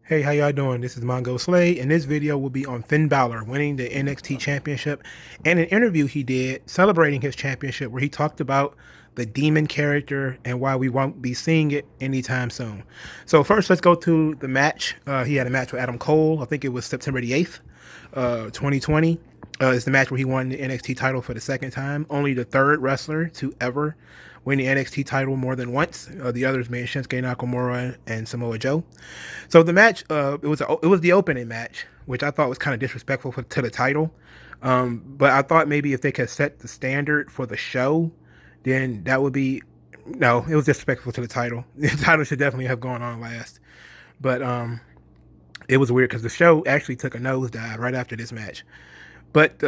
Hey, how y'all doing? This is Mongo Slay, and this video will be on Finn Balor winning the NXT Championship and an interview he did celebrating his championship where he talked about the demon character and why we won't be seeing it anytime soon. So first, let's go to the match. He had a match with Adam Cole. I think it was September the 8th, 2020. It's the match where he won the NXT title for the second time. Only the third wrestler to ever win the NXT title more than once. The others being Shinsuke Nakamura and Samoa Joe. So the match, it was the opening match, which I thought was kind of disrespectful to the title. But I thought maybe if they could set the standard for the show, then that would be no. It was disrespectful to the title. The title should definitely have gone on last. But it was weird because the show actually took a nosedive right after this match. But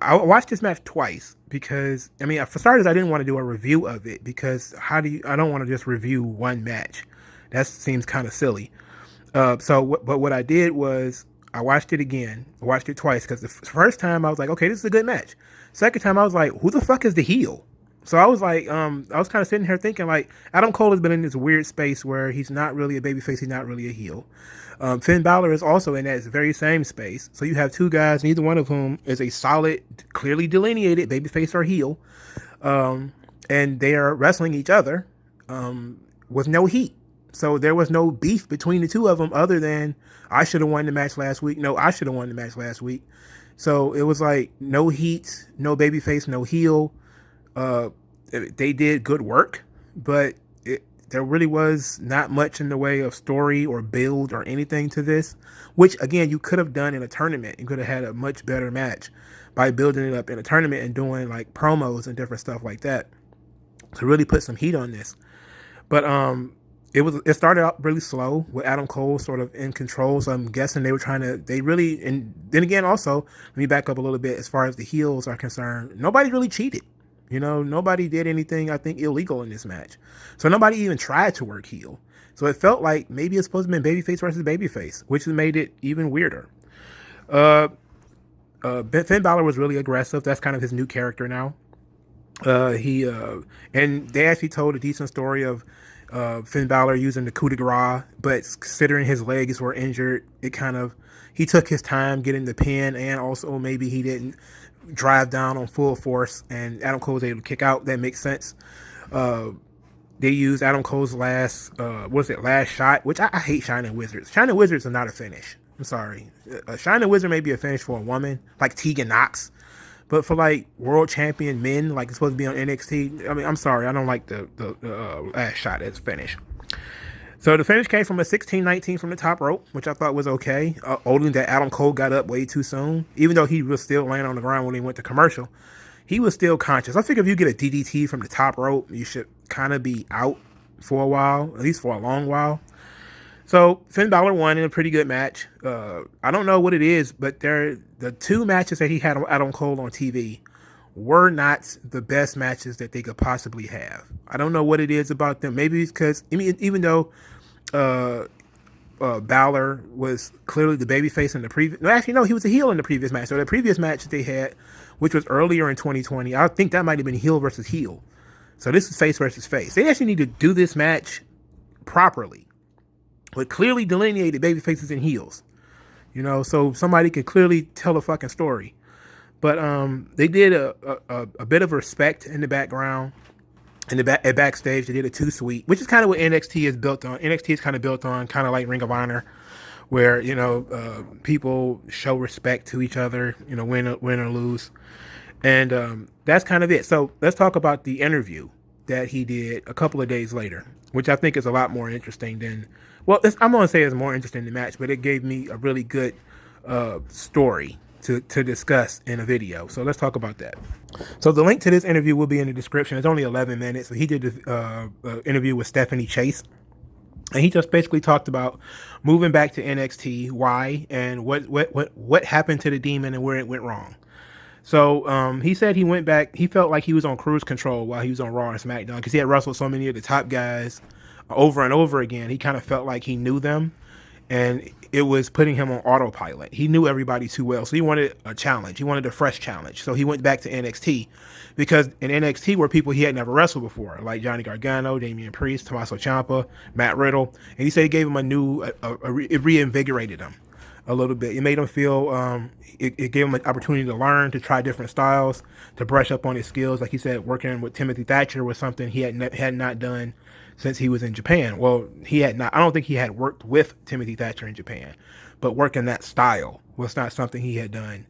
I watched this match twice because, I mean, for starters, I didn't want to do a review of it because I don't want to just review one match. That seems kind of silly. But what I did was I watched it again. I watched it twice because the first time I was like, okay, this is a good match. Second time I was like, who the fuck is the heel? So I was like, I was kind of sitting here thinking like, Adam Cole has been in this weird space where he's not really a babyface, he's not really a heel. Finn Balor is also in that very same space. So you have two guys, neither one of whom is a solid, clearly delineated babyface or heel. And they are wrestling each other with no heat. So there was no beef between the two of them other than I should have won the match last week. No, I should have won the match last week. So it was like no heat, no babyface, no heel. They did good work, but there really was not much in the way of story or build or anything to this, which again, you could have done in a tournament. You could have had a much better match by building it up in a tournament and doing like promos and different stuff like that to really put some heat on this. But it started out really slow with Adam Cole sort of in control. So I'm guessing and then again, also, let me back up a little bit as far as the heels are concerned. Nobody really cheated. You know, nobody did anything, I think, illegal in this match. So nobody even tried to work heel. So it felt like maybe it's supposed to be babyface versus babyface, which made it even weirder. Finn Balor was really aggressive. That's kind of his new character now. And they actually told a decent story of Finn Balor using the coup de grace, but considering his legs were injured, he took his time getting the pin, and also maybe he didn't drive down on full force, and Adam Cole was able to kick out. That makes sense. They used Adam Cole's last shot, which I hate Shining Wizards. Shining Wizards are not a finish. I'm sorry. A Shining Wizard may be a finish for a woman, like Tegan Knox. But for like world champion men, like it's supposed to be on NXT, I mean, I'm sorry, I don't like the last shot as finish. So the finish came from a 16-19 from the top rope, which I thought was okay. Only that Adam Cole got up way too soon, even though he was still laying on the ground when he went to commercial. He was still conscious. I figure if you get a DDT from the top rope, you should kind of be out for a while, at least for a long while. So Finn Balor won in a pretty good match. I don't know what it is, but the two matches that he had on Adam Cole on TV were not the best matches that they could possibly have. I don't know what it is about them. Maybe it's because, I mean, even though Balor was clearly the babyface in the previous, no, actually, no, he was a heel in the previous match. So the previous match that they had, which was earlier in 2020, I think that might have been heel versus heel. So this is face versus face. They actually need to do this match properly with clearly delineated baby faces and heels, you know, so somebody could clearly tell a fucking story. But they did a bit of respect in the background, at backstage. They did a too sweet, which is kind of what NXT is built on. NXT is kind of built on kind of like Ring of Honor, where, you know, people show respect to each other, you know, win or lose. And that's kind of it. So let's talk about the interview that he did a couple of days later, which I think is a lot more interesting than, well, I'm going to say it's more interesting than the match, but it gave me a really good story to discuss in a video. So let's talk about that. So the link to this interview will be in the description. It's only 11 minutes. So he did the interview with Stephanie Chase. And he just basically talked about moving back to NXT, why, and what happened to the Demon and where it went wrong. So he said he went back. He felt like he was on cruise control while he was on Raw and SmackDown because he had wrestled so many of the top guys over and over again. He kind of felt like he knew them. and it was putting him on autopilot. He knew everybody too well, so he wanted a challenge. He wanted a fresh challenge. So he went back to NXT, because in NXT were people he had never wrestled before, like Johnny Gargano, Damian Priest, Tommaso Ciampa, Matt Riddle, and he said he gave him it reinvigorated him a little bit. It made him feel, it gave him an opportunity to learn, to try different styles, to brush up on his skills. Like he said, working with Timothy Thatcher was something he had not done since he was in Japan. Well, he had not. I don't think he had worked with Timothy Thatcher in Japan, but working that style was not something he had done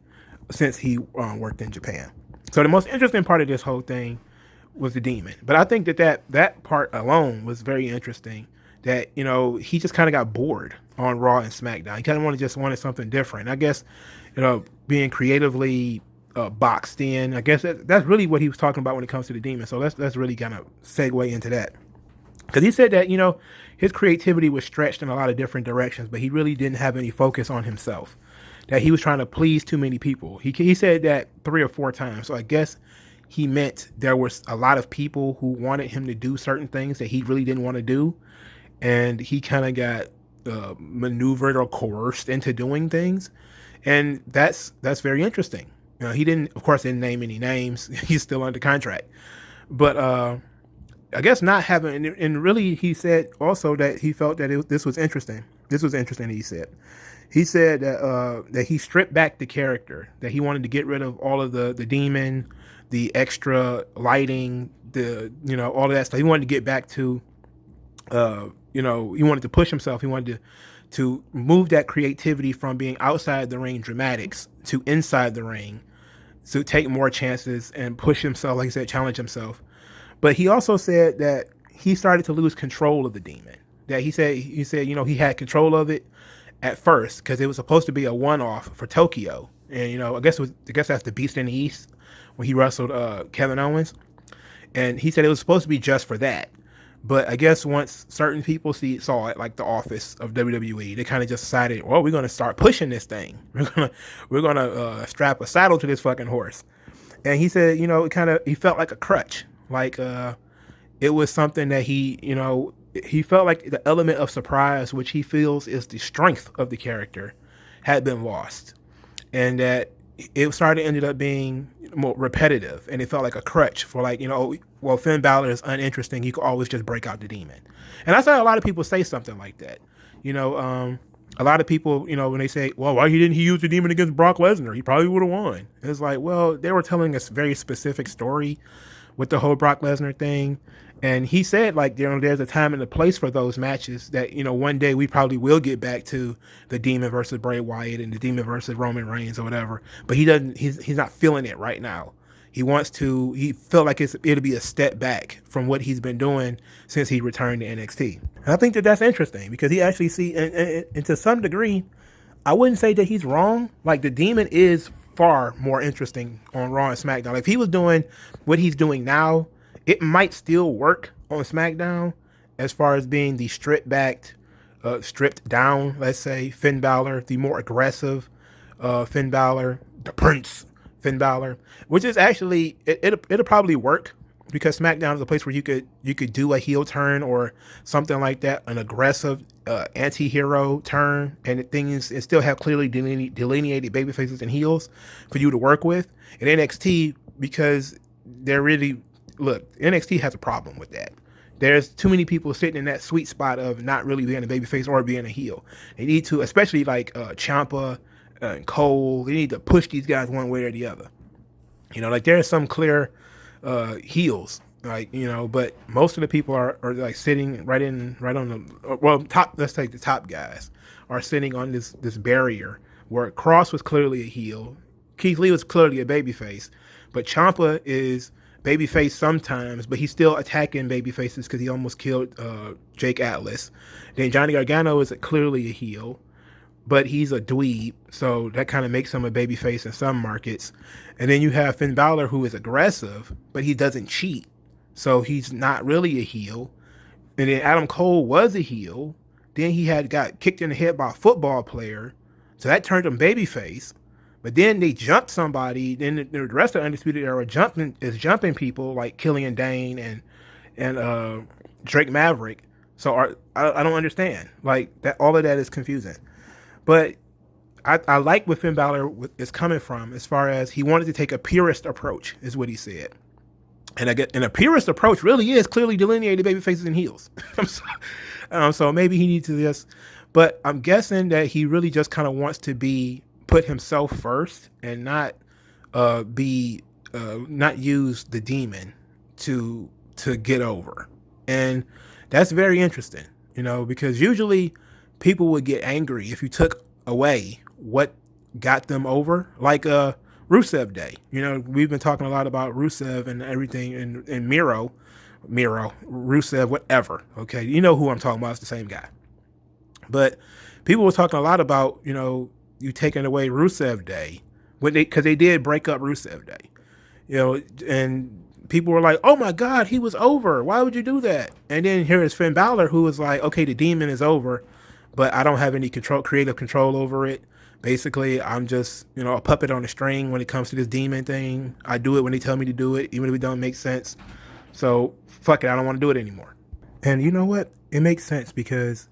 since he worked in Japan. So the most interesting part of this whole thing was the Demon. But I think that part alone was very interesting. That, you know, he just kind of got bored on Raw and SmackDown. He kind of wanted something different. I guess, you know, being creatively boxed in. I guess that's really what he was talking about when it comes to the Demon. So let's really kind of segue into that. Because he said that, you know, his creativity was stretched in a lot of different directions, but he really didn't have any focus on himself. That he was trying to please too many people. He said that 3 or 4 times. So I guess he meant there was a lot of people who wanted him to do certain things that he really didn't want to do. And he kind of got maneuvered or coerced into doing things. And that's very interesting. You know, he of course, didn't name any names. He's still under contract. But I guess not having, and really he said also that he felt that this was interesting. This was interesting, he said. He said that he stripped back the character, that he wanted to get rid of all of the Demon, the extra lighting, all of that stuff. He wanted to get back to, he wanted to push himself. He wanted to move that creativity from being outside the ring dramatics to inside the ring, to take more chances and push himself, like I said, challenge himself. But he also said that he started to lose control of the Demon. That he said, you know, he had control of it at first because it was supposed to be a one-off for Tokyo. And, you know, I guess that's the Beast in the East when he wrestled Kevin Owens. And he said it was supposed to be just for that. But I guess once certain people saw it, like the office of WWE, they kind of just decided, well, we're going to start pushing this thing. We're gonna strap a saddle to this fucking horse. And he said, you know, he felt like a crutch. Like it was something that he felt like the element of surprise, which he feels is the strength of the character, had been lost. And that it ended up being more repetitive, and it felt like a crutch for, like, you know, well, Finn Balor is uninteresting. He could always just break out the Demon. And I saw a lot of people say something like that. You know, a lot of people, you know, when they say, well, why didn't he use the Demon against Brock Lesnar? He probably would have won. It's like, well, they were telling a very specific story with the whole Brock Lesnar thing. And he said, like, you know, there's a time and a place for those matches that, you know, one day we probably will get back to the Demon versus Bray Wyatt and the Demon versus Roman Reigns or whatever. But he's not feeling it right now. He felt like it'll be a step back from what he's been doing since he returned to NXT. And I think that's interesting because he actually and to some degree, I wouldn't say that he's wrong. Like, the Demon is far more interesting on Raw and SmackDown. If he was doing what he's doing now, it might still work on SmackDown as far as being the stripped down, let's say, Finn Balor, the more aggressive Finn Balor, the Prince Finn Balor, which is actually, it'll probably work because SmackDown is a place where you could do a heel turn or something like that, an aggressive anti-hero turn, and it still have clearly delineated baby faces and heels for you to work with. In NXT, because NXT has a problem with that. There's too many people sitting in that sweet spot of not really being a babyface or being a heel. They need to, especially like Ciampa and Cole, they need to push these guys one way or the other. You know, like there's some clear heels, like, you know, but most of the people are like sitting right on the top. Let's take the top guys are sitting on this barrier where Cross was clearly a heel, Keith Lee was clearly a babyface, but Ciampa is babyface sometimes, but he's still attacking babyfaces because he almost killed Jake Atlas. Then Johnny Gargano is clearly a heel, but he's a dweeb, so that kind of makes him a babyface in some markets. And then you have Finn Balor, who is aggressive, but he doesn't cheat, so he's not really a heel. And then Adam Cole was a heel. Then he got kicked in the head by a football player, so that turned him babyface. But then they jumped somebody. Then the rest of the Undisputed Era jumping people like Killian Dane and Drake Maverick. So I don't understand. Like that, all of that is confusing. But I like where Finn Balor is coming from as far as he wanted to take a purist approach, is what he said. And I get, and a purist approach really is clearly delineated baby faces and heels. So maybe he needs to just, but I'm guessing that he really just kind of wants to put himself first and not not use the demon to get over. And that's very interesting, because usually people would get angry if you took away what got them over, like Rusev Day. We've been talking a lot about Rusev and everything, and Miro, Rusev, whatever. Okay, you know who I'm talking about. It's the same guy. But people were talking a lot about, you taking away Rusev Day, because they did break up Rusev Day, and people were like, oh my God, he was over. Why would you do that? And then here is Finn Balor, who was like, okay, the demon is over, but I don't have any creative control over it. Basically, I'm just, a puppet on a string when it comes to this demon thing. I do it when they tell me to do it, even if it don't make sense. So fuck it, I don't want to do it anymore. And you know what? It makes sense because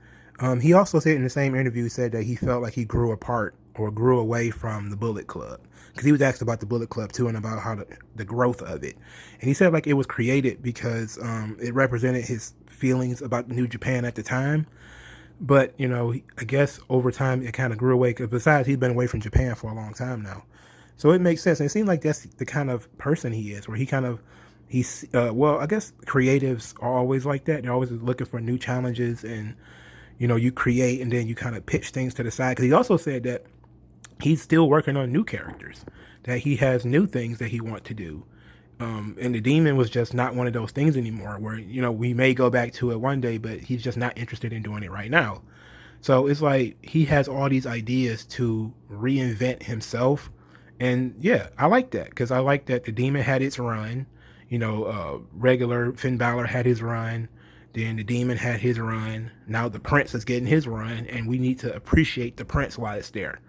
he also said in the same interview, said that he felt like he grew apart or grew away from the Bullet Club, because he was asked about the Bullet Club too and about how the growth of it. And he said like it was created because it represented his feelings about New Japan at the time. But, I guess over time it kind of grew away, because besides he's been away from Japan for a long time now. So it makes sense. And it seems like that's the kind of person he is, where well, I guess creatives are always like that. They're always looking for new challenges, and, you create and then you kind of pitch things to the side. Because he also said that he's still working on new characters, that he has new things that he wants to do. And the demon was just not one of those things anymore where, we may go back to it one day, but he's just not interested in doing it right now. So it's like he has all these ideas to reinvent himself. And yeah, I like that, because I like that the demon had its run. Regular Finn Balor had his run. Then the demon had his run. Now the prince is getting his run, and we need to appreciate the prince while it's there,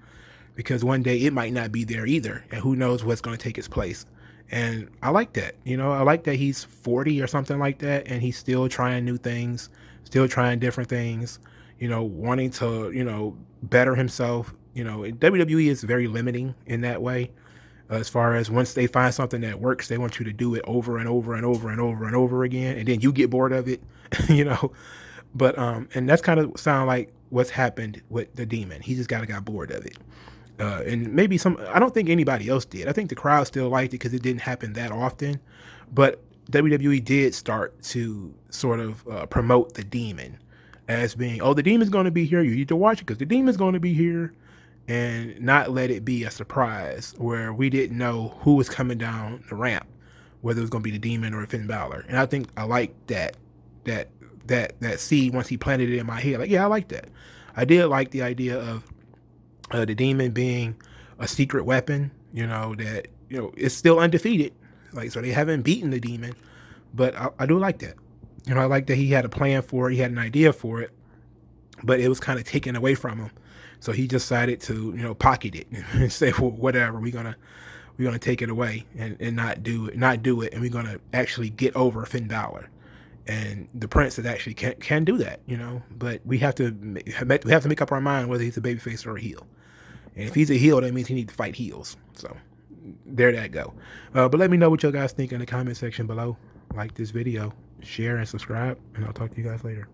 because one day it might not be there either, and who knows what's going to take its place. And I like that. I like that he's 40 or something like that, and he's still trying new things, still trying different things, wanting to, better himself. WWE is very limiting in that way, as far as once they find something that works, they want you to do it over and over and over and over and over again, and then you get bored of it, But and that's kind of sound like what's happened with the demon. He just got bored of it. And maybe I don't think anybody else did. I think the crowd still liked it because it didn't happen that often. But WWE did start to sort of promote the demon as being, oh, the demon's going to be here. You need to watch it because the demon's going to be here, and not let it be a surprise where we didn't know who was coming down the ramp, whether it was going to be the demon or Finn Balor. And I think I like that seed once he planted it in my head. Like, yeah, I like that. I did like the idea of the demon being a secret weapon, that, it's still undefeated. Like, so they haven't beaten the demon, but I do like that. I like that he had a plan for it. He had an idea for it, but it was kind of taken away from him. So he decided to, pocket it and say, well, whatever, we're gonna take it away and not do it, and we're gonna actually get over Finn Balor. And the prince is actually can do that, but we have to make up our mind whether he's a babyface or a heel. And if he's a heel, that means he needs to fight heels. So there that go. But let me know what you guys think in the comment section below. Like this video, share and subscribe, and I'll talk to you guys later.